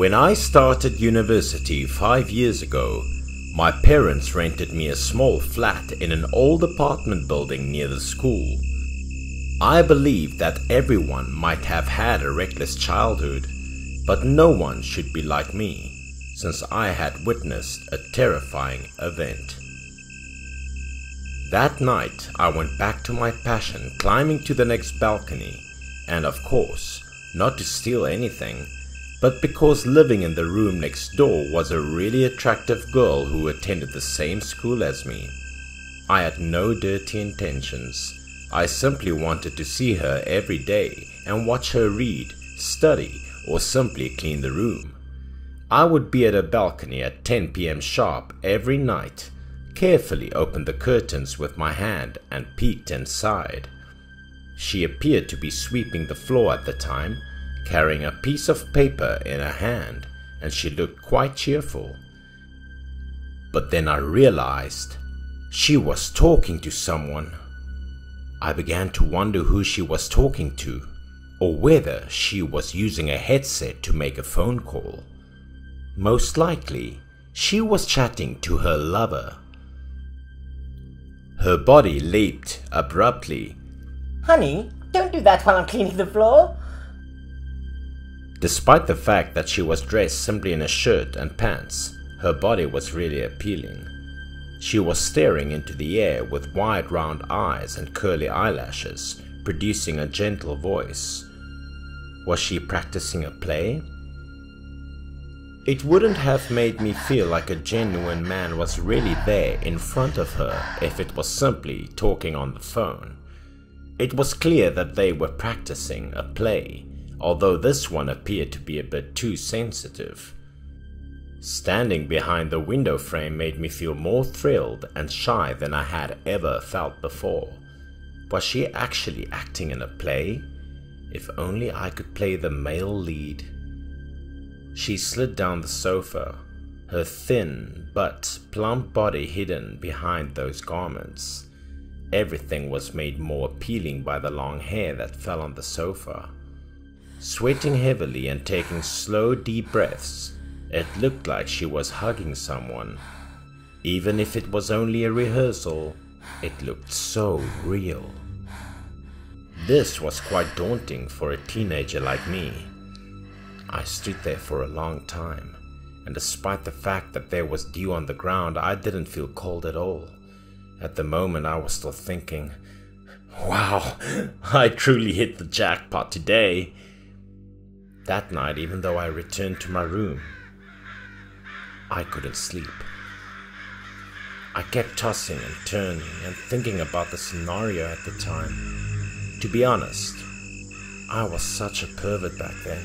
When I started university 5 years ago, my parents rented me a small flat in an old apartment building near the school. I believe that everyone might have had a reckless childhood, but no one should be like me, since I had witnessed a terrifying event. That night, I went back to my passion, climbing to the next balcony, and of course, not to steal anything, but because living in the room next door was a really attractive girl who attended the same school as me. I had no dirty intentions. I simply wanted to see her every day and watch her read, study, or simply clean the room. I would be at her balcony at 10 p.m. sharp every night, carefully opened the curtains with my hand and peeked inside. She appeared to be sweeping the floor at the time, carrying a piece of paper in her hand, and she looked quite cheerful. But then I realized she was talking to someone. I began to wonder who she was talking to, or whether she was using a headset to make a phone call. Most likely, she was chatting to her lover. Her body leaped abruptly. Honey, don't do that while I'm cleaning the floor. Despite the fact that she was dressed simply in a shirt and pants, her body was really appealing. She was staring into the air with wide round eyes and curly eyelashes, producing a gentle voice. Was she practicing a play? It wouldn't have made me feel like a genuine man was really there in front of her if it was simply talking on the phone. It was clear that they were practicing a play, although this one appeared to be a bit too sensitive. Standing behind the window frame made me feel more thrilled and shy than I had ever felt before. Was she actually acting in a play? If only I could play the male lead. She slid down the sofa, her thin but plump body hidden behind those garments. Everything was made more appealing by the long hair that fell on the sofa. Sweating heavily and taking slow, deep breaths, it looked like she was hugging someone. Even if it was only a rehearsal, it looked so real. This was quite daunting for a teenager like me. I stood there for a long time, and despite the fact that there was dew on the ground, I didn't feel cold at all. At the moment, I was still thinking, wow, I truly hit the jackpot today. That night, even though I returned to my room, I couldn't sleep. I kept tossing and turning and thinking about the scenario at the time. To be honest, I was such a pervert back then.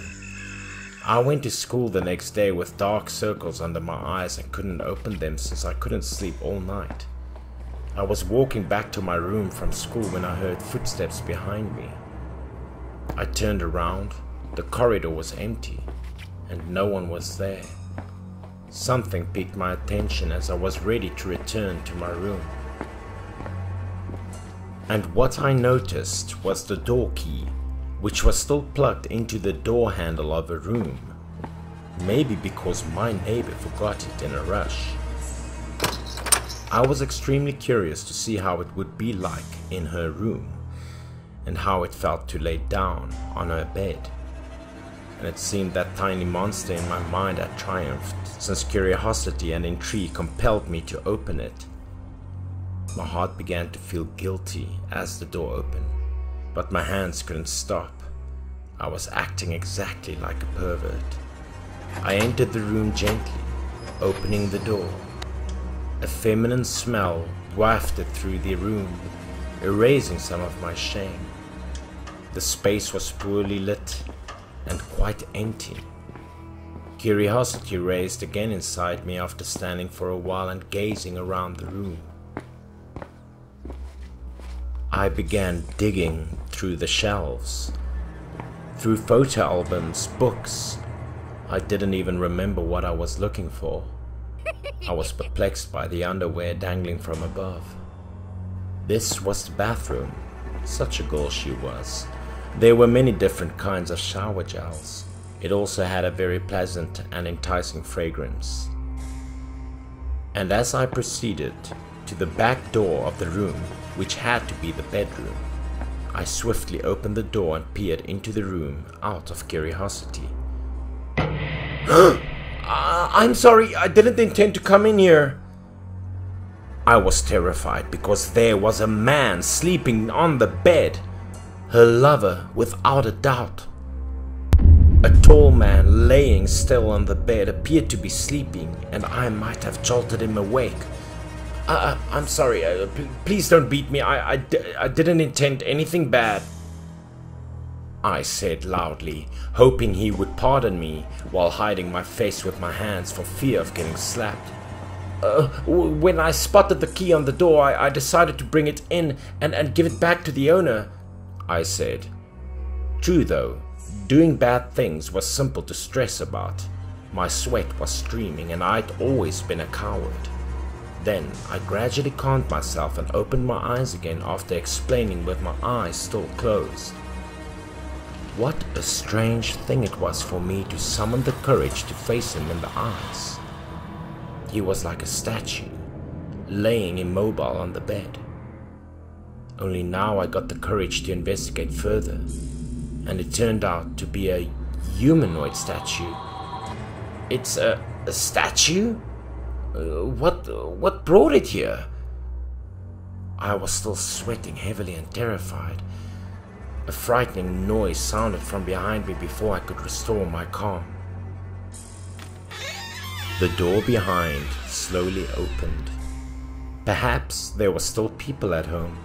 I went to school the next day with dark circles under my eyes and couldn't open them since I couldn't sleep all night. I was walking back to my room from school when I heard footsteps behind me. I turned around. The corridor was empty, and no one was there. Something piqued my attention as I was ready to return to my room. And what I noticed was the door key, which was still plugged into the door handle of a room. Maybe because my neighbor forgot it in a rush. I was extremely curious to see how it would be like in her room, and how it felt to lay down on her bed. And it seemed that tiny monster in my mind had triumphed, since curiosity and intrigue compelled me to open it. My heart began to feel guilty as the door opened, but my hands couldn't stop. I was acting exactly like a pervert. I entered the room gently, opening the door. A feminine smell wafted through the room, erasing some of my shame. The space was poorly lit and quite empty. Curiosity raised again inside me after standing for a while and gazing around the room. I began digging through the shelves, through photo albums, books. I didn't even remember what I was looking for. I was perplexed by the underwear dangling from above. This was the bathroom. Such a girl she was. There were many different kinds of shower gels. It also had a very pleasant and enticing fragrance. And as I proceeded to the back door of the room, which had to be the bedroom, I swiftly opened the door and peered into the room out of curiosity. I'm sorry, I didn't intend to come in here. I was terrified because there was a man sleeping on the bed. Her lover, without a doubt. A tall man laying still on the bed appeared to be sleeping, and I might have jolted him awake. I'm sorry, please don't beat me. I didn't intend anything bad, I said loudly, hoping he would pardon me while hiding my face with my hands for fear of getting slapped. When I spotted the key on the door, I decided to bring it in and give it back to the owner, I said. True though, doing bad things was simple to stress about. My sweat was streaming and I'd always been a coward. Then I gradually calmed myself and opened my eyes again after explaining with my eyes still closed. What a strange thing it was for me to summon the courage to face him in the eyes. He was like a statue, laying immobile on the bed. Only now I got the courage to investigate further, and it turned out to be a humanoid statue. It's a statue? What brought it here? I was still sweating heavily and terrified. A frightening noise sounded from behind me before I could restore my calm. The door behind slowly opened. Perhaps there were still people at home.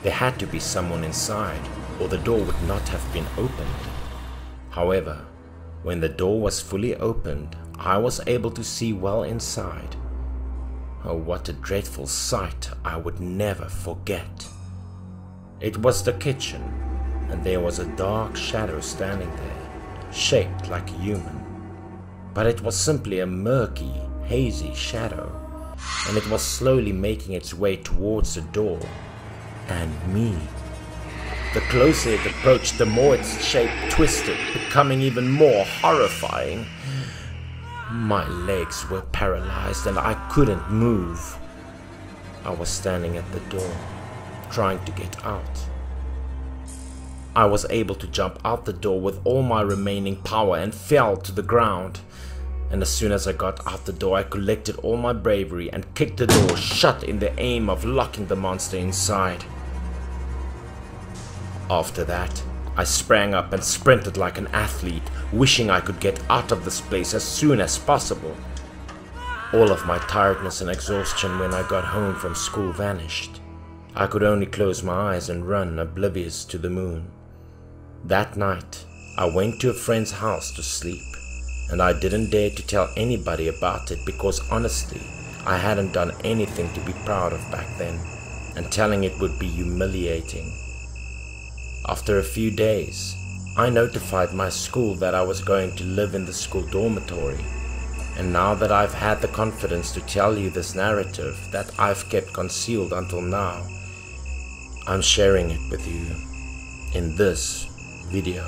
There had to be someone inside, or the door would not have been opened. However, when the door was fully opened, I was able to see well inside. Oh, what a dreadful sight I would never forget. It was the kitchen, and there was a dark shadow standing there, shaped like a human. But it was simply a murky, hazy shadow, and it was slowly making its way towards the door, and me. The closer it approached, the more its shape twisted, becoming even more horrifying. My legs were paralyzed and I couldn't move. I was standing at the door, trying to get out. I was able to jump out the door with all my remaining power and fell to the ground. And as soon as I got out the door, I collected all my bravery and kicked the door shut in the aim of locking the monster inside. After that, I sprang up and sprinted like an athlete, wishing I could get out of this place as soon as possible. All of my tiredness and exhaustion when I got home from school vanished. I could only close my eyes and run oblivious to the moon. That night, I went to a friend's house to sleep, and I didn't dare to tell anybody about it because honestly, I hadn't done anything to be proud of back then, and telling it would be humiliating. After a few days, I notified my school that I was going to live in the school dormitory, and now that I've had the confidence to tell you this narrative that I've kept concealed until now, I'm sharing it with you in this video.